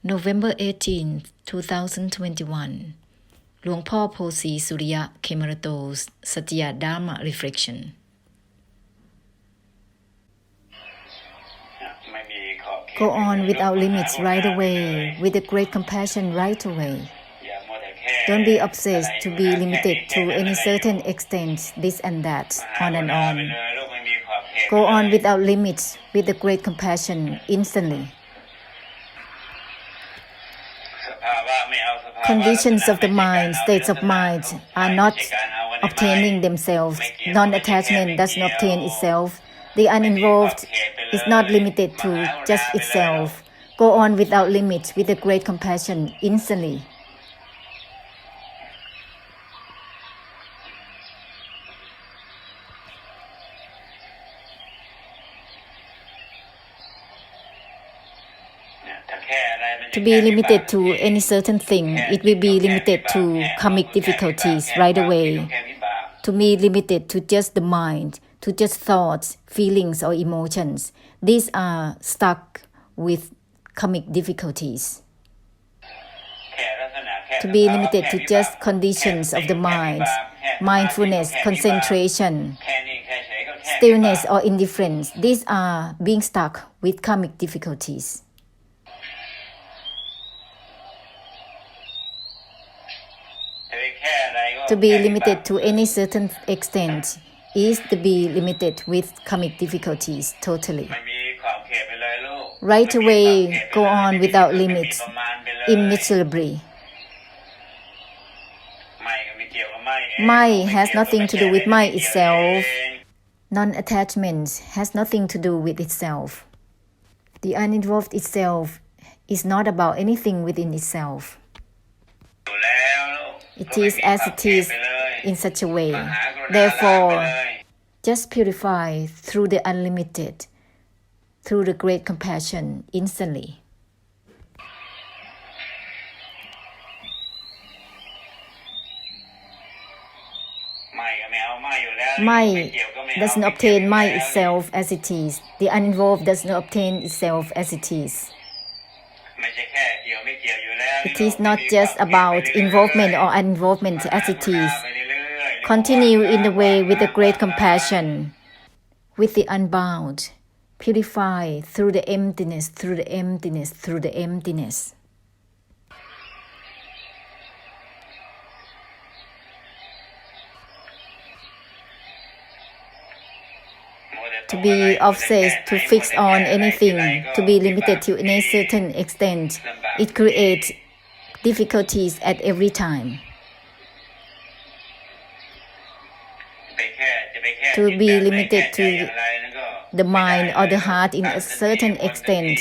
November 18, 2021 Luang Phosri Suriya Khemarato's Satya Dharma Reflection. Go on without limits right away, with a great compassion right away. Don't be obsessed to be limited to any certain extent, this and that, on and on. Go on without limits, with a great compassion, instantly. Conditions of the mind, states of mind, are not obtaining themselves. Non-attachment does not obtain itself. The uninvolved is not limited to just itself. Go on without limits, with a great compassion, instantly. To be limited to any certain thing, it will be limited to karmic difficulties right away. To be limited to just the mind, to just thoughts, feelings, or emotions, these are stuck with karmic difficulties. To be limited to just conditions of the mind, mindfulness, concentration, stillness, or indifference, these are being stuck with karmic difficulties. To be limited to any certain extent is to be limited with karmic difficulties totally. Right away, go on without limits, immeasurably. My has nothing to do with my itself. Non-attachment has nothing to do with itself. The uninvolved itself is not about anything within itself. It is as it is in such a way. Therefore, just purify through the unlimited, through the great compassion, instantly. My doesn't obtain my itself as it is. The uninvolved does not obtain itself as it is. It is not just about involvement or uninvolvement as it is. Continue in the way with the great compassion, with the unbound. Purify through the emptiness, through the emptiness, through the emptiness. To be obsessed, to fix on anything, to be limited to a certain extent, it creates difficulties at every time. To be limited to the mind or the heart in a certain extent,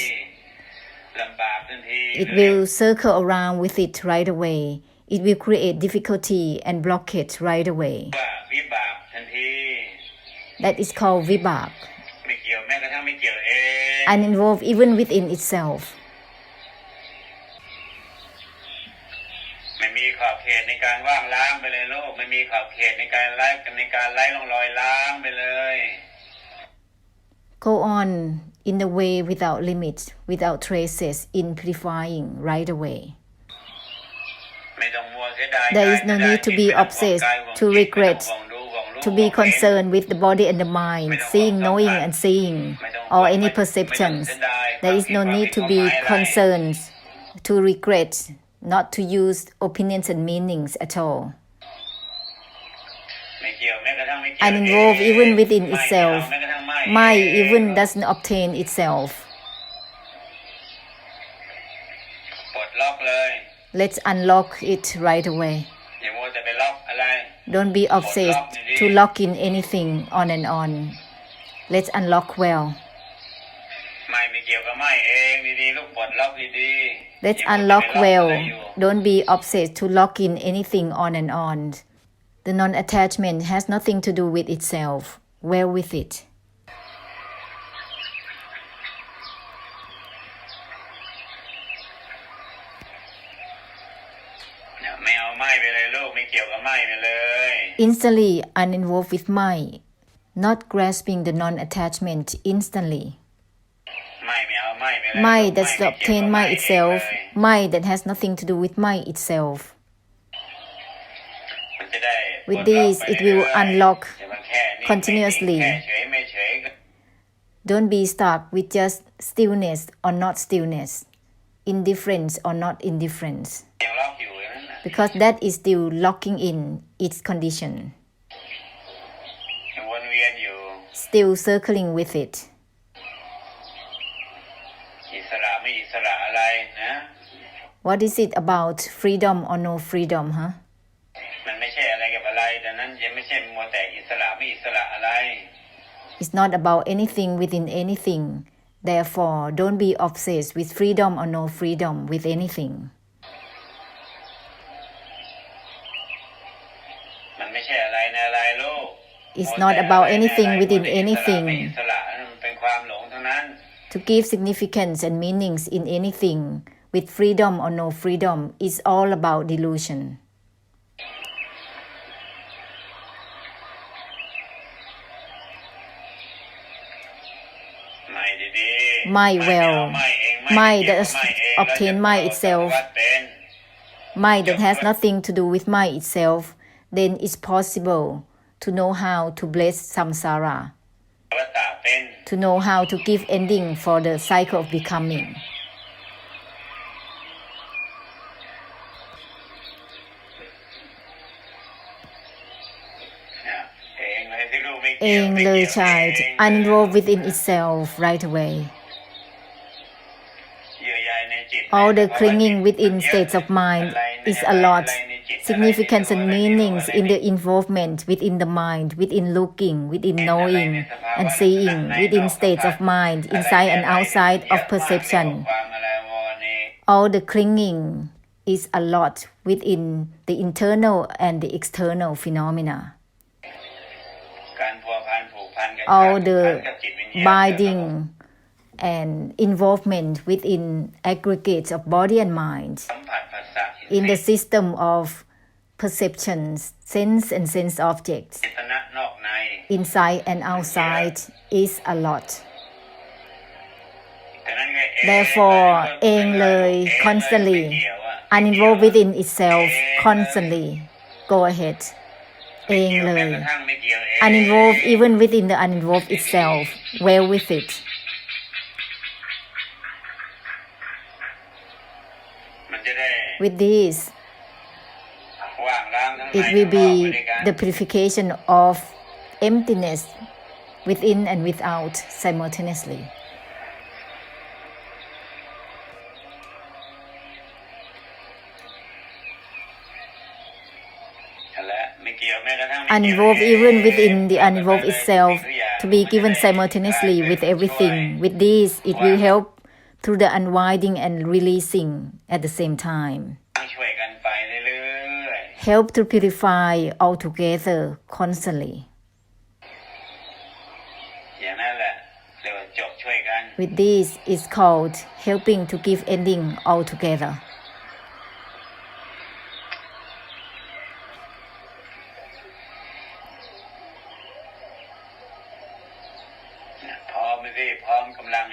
it will circle around with it right away. It will create difficulty and blockage right away. That is called vibhak. Uninvolved even within itself. Go on in the way without limits, without traces, in purifying right away. There is no need to be obsessed, to regret, to be concerned with the body and the mind, seeing, knowing, and seeing, or any perceptions. There is no need to be concerned, to regret, not to use opinions and meanings at all. Uninvolved even within itself. My even doesn't obtain itself. Let's unlock it right away. Don't be obsessed to lock in anything on and on. Let's unlock well. Let's unlock well. Don't be obsessed to lock in anything on and on. The non-attachment has nothing to do with itself. Well with it. Instantly uninvolved with my, not grasping the non-attachment instantly. Mind that obtains mind itself, mind that has nothing to do with mind itself. With this, it will unlock continuously. Don't be stuck with just stillness or not stillness, indifference or not indifference, because that is still locking in its condition, still circling with it. What is it about freedom or no freedom, huh? It's not about anything within anything. Therefore, don't be obsessed with freedom or no freedom with anything. It's not about anything within anything. To give significance and meanings in anything with freedom or no freedom is all about delusion. Mind well, mind that obtains mind itself, mind that has nothing to do with mind itself, then it's possible to know how to bless samsara, to know how to give ending for the cycle of becoming. Eng le child, uninvolved within itself right away. All the clinging within states of mind is a lot. Significance and meanings in the involvement within the mind, within looking, within knowing and seeing, within states of mind, inside and outside of perception. All the clinging is a lot within the internal and the external phenomena. All the binding and involvement within aggregates of body and mind in the system of perceptions, sense and sense objects, inside and outside is a lot. Therefore, Eng Lei constantly, uninvolved within itself constantly. Go ahead. Eng Lei, uninvolved even within the uninvolved itself, well with it. With this, it will be the purification of emptiness within and without simultaneously. Uninvolved even within the uninvolved itself, to be given simultaneously with everything. With this, it will help through the unwinding and releasing at the same time. Help to purify altogether constantly. With this, it's called helping to give ending altogether.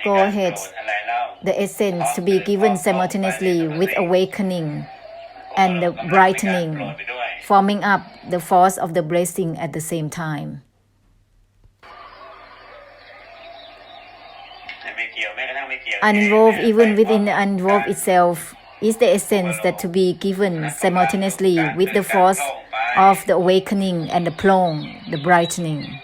Go ahead. The essence to be given simultaneously with awakening and the brightening, forming up the force of the blessing at the same time. Uninvolved even within the uninvolved itself is the essence that to be given simultaneously with the force of the awakening and the plong, the brightening.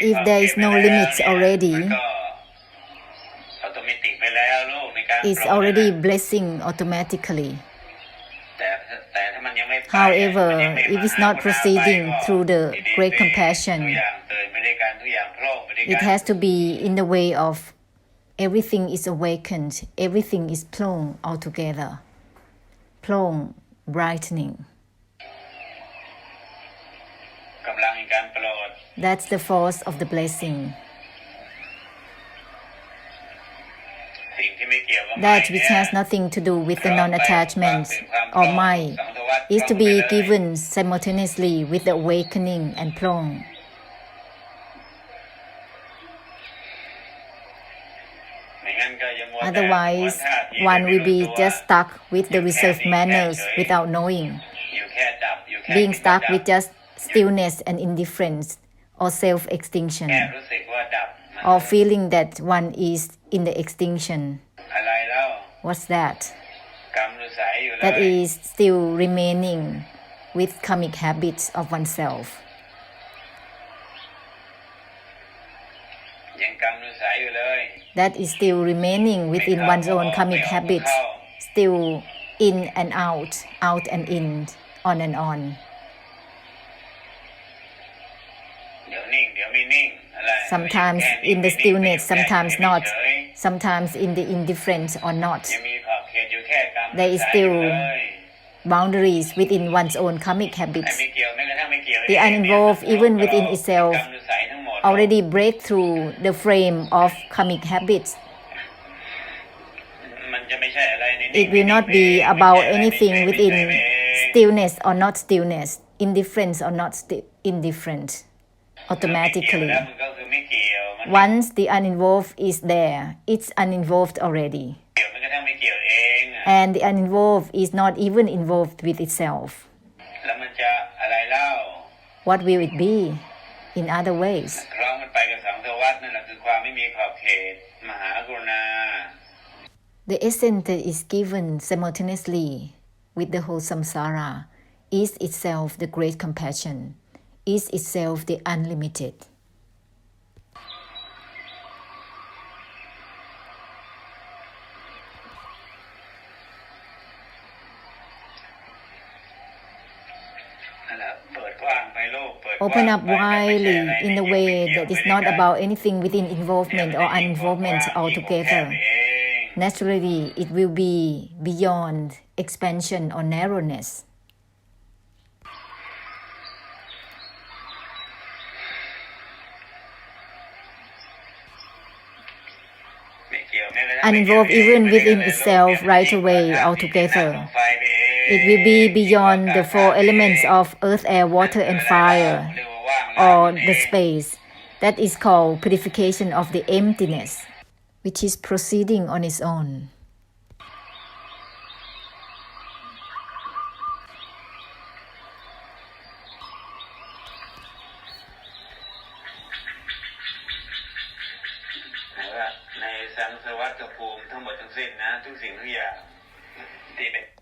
If there is no limits already, it's already blessing automatically. However, if it's not proceeding through the great compassion, it has to be in the way of everything is awakened, everything is plong altogether. Plong, brightening. That's the force of the blessing. that which has nothing to do with the non-attachment or mind is to be given simultaneously with the awakening and plong. Otherwise, one will be just stuck with the reserved manners without knowing, being stuck with just stillness and indifference or self-extinction, or feeling that one is in the extinction. What's that? That is still remaining with karmic habits of oneself. That is still remaining within one's own karmic habits, still in and out and in, on and on. Sometimes in the stillness, sometimes not, sometimes in the indifference or not. There is still boundaries within one's own karmic habits. The uninvolved, even within itself, already break through the frame of karmic habits. It will not be about anything within stillness or not stillness, indifference or not indifference, automatically. Once the uninvolved is there, it's uninvolved already. And the uninvolved is not even involved with itself. What will it be in other ways? The essence that is given simultaneously with the whole samsara is itself the great compassion, is itself the unlimited. Open up widely in a way that is not about anything within involvement or uninvolvement altogether. Naturally, it will be beyond expansion or narrowness. Uninvolved even within itself right away altogether. It will be beyond the four elements of earth, air, water and fire, or the space. That is called purification of the emptiness, which is proceeding on its own.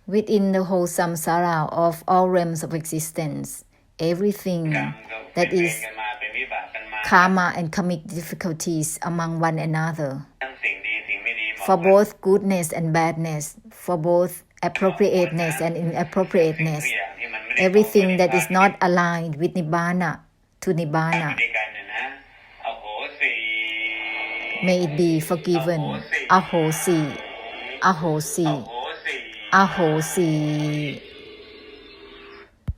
Within the whole samsara of all realms of existence, everything that is karma and karmic difficulties among one another, for both goodness and badness, for both appropriateness and inappropriateness, everything that is not aligned with nibbana to nibbana, may it be forgiven. Ahosi, ahosi, ahosi,